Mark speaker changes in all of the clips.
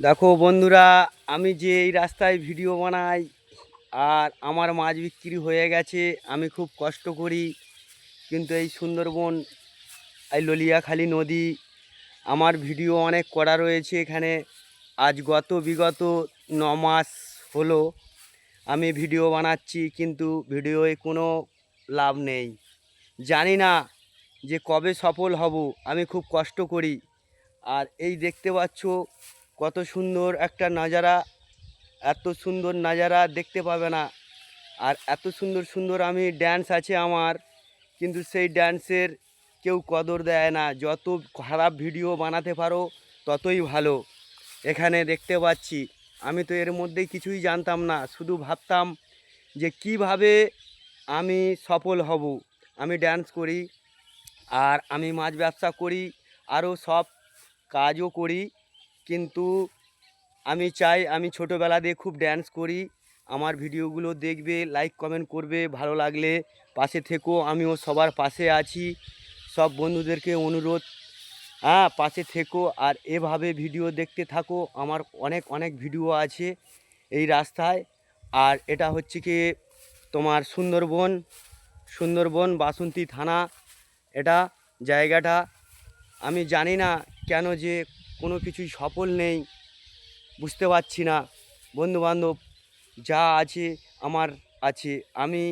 Speaker 1: দেখো বন্ধুরা, আমি যে এই রাস্তায় ভিডিও বানাই আর আমার মাছ বিক্রি হয়ে গেছে। আমি খুব কষ্ট করি, কিন্তু এই সুন্দরবন, এই ললিয়াখালী নদী, আমার ভিডিও অনেক করা রয়েছে এখানে। আজ বিগত 9 মাস হলো আমি ভিডিও বানাচ্ছি, কিন্তু ভিডিওয় কোনো লাভ নেই। জানি না যে কবে সফল হব। আমি খুব কষ্ট করি। আর এই দেখতে পাচ্ছ কত সুন্দর একটা নাজারা, এত সুন্দর নাজারা দেখতে পাবে না। আর এত সুন্দর সুন্দর আমি ড্যান্স আছে আমার, কিন্তু সেই ড্যান্সের কেউ কদর দেয় না। যত খারাপ ভিডিও বানাতে পারো ততই ভালো। এখানে দেখতে পাচ্ছি, আমি তো এর মধ্যে কিছুই জানতাম না, শুধু ভাবতাম যে কিভাবে আমি সফল হব। আমি ড্যান্স করি, আর আমি মাছ ব্যবসা করি, আরও সব কাজও করি, কিন্তু আমি চাই, আমি ছোটোবেলা দিয়ে খুব ড্যান্স করি। আমার ভিডিওগুলো দেখবে, লাইক কমেন্ট করবে, ভালো লাগলে পাশে থেকো। আমিও সবার পাশে আছি। সব বন্ধুদেরকে অনুরোধ, পাশে থেকো আর এভাবে ভিডিও দেখতে থাকো। আমার অনেক অনেক ভিডিও আছে এই রাস্তায়। আর এটা হচ্ছে কি তোমার সুন্দরবন বাসন্তী থানা এটা জায়গাটা। আমি জানি না কেন যে কোনো কিছুই সফল নেই, বুঝতে পারছি না। বন্ধুবান্ধব যা আছে আমার আছে, আমি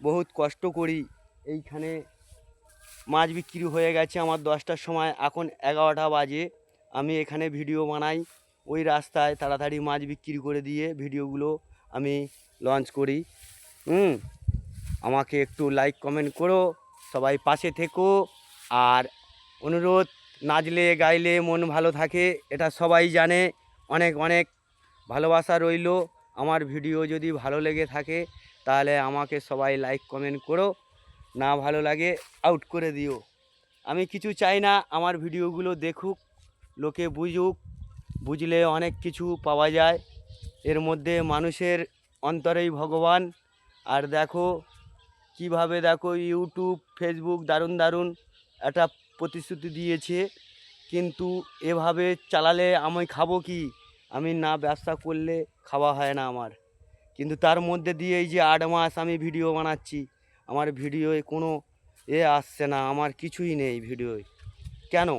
Speaker 1: বহুত কষ্ট করি। এইখানে মাছ বিক্রি হয়ে গেছে আমার 10টার সময়, এখন 11টা বাজে। আমি এখানে ভিডিও বানাই, ওই রাস্তায় তাড়াতাড়ি মাছ বিক্রি করে দিয়ে ভিডিওগুলো আমি লঞ্চ করি। আমাকে একটু লাইক কমেন্ট করো, সবাই পাশে থেকো। আর অনুরোধ, নাচলে গাইলে মন ভালো থাকে, এটা সবাই জানে। অনেক অনেক ভালোবাসা রইল। আমার ভিডিও যদি ভালো লেগে থাকে তাহলে আমাকে সবাই লাইক কমেন্ট করো, না ভালো লাগে আউট করে দিও। আমি কিছু চাই না, আমার ভিডিওগুলো দেখুক, লোকে বুঝুক। বুঝলে অনেক কিছু পাওয়া যায়। এর মধ্যে মানুষের অন্তরেই ভগবান। আর দেখো কিভাবে, দেখো ইউটিউব ফেসবুক দারুণ দারুণ একটা প্রতিশ্রুতি দিয়েছে, কিন্তু এভাবে চালালে আমি খাবো কি? আমি না ব্যবসা করলে খাওয়া হয় না আমার। কিন্তু তার মধ্যে দিয়ে এই যে 8 মাস আমি ভিডিও বানাচ্ছি, আমার ভিডিওয় কোনো আসছে না, আমার কিছুই নেই ভিডিওয়। কেন?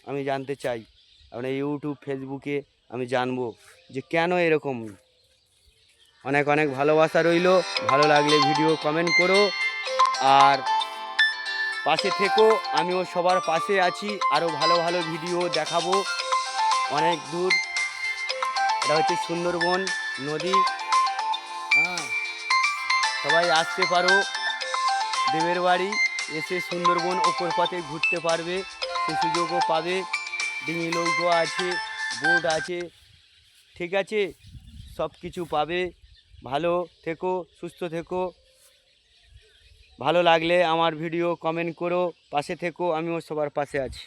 Speaker 1: আমি জানতে চাই। আপনার ইউটিউব ফেসবুকে আমি জানবো যে কেন এরকম। অনেক অনেক ভালোবাসা রইল। ভালো লাগলে ভিডিও কমেন্ট করো আর পাশে থেকো। আমিও সবার পাশে আছি, আরও ভালো ভালো ভিডিও দেখাবো অনেক দূর। এটা হচ্ছে সুন্দরবন নদী। সবাই আসতে পারো দেবের বাড়ি, এসে সুন্দরবন ওপর পথে ঘুরতে পারবে, সে সুযোগও পাবে। ডিঙি নৌকো আছে, বোট আছে, ঠিক আছে, সব কিছু পাবে। ভালো থেকো, সুস্থ থেকো। ভালো লাগলে আমার ভিডিও কমেন্ট করো, পাশে থেকো। আমিও সবার পাশে আছি।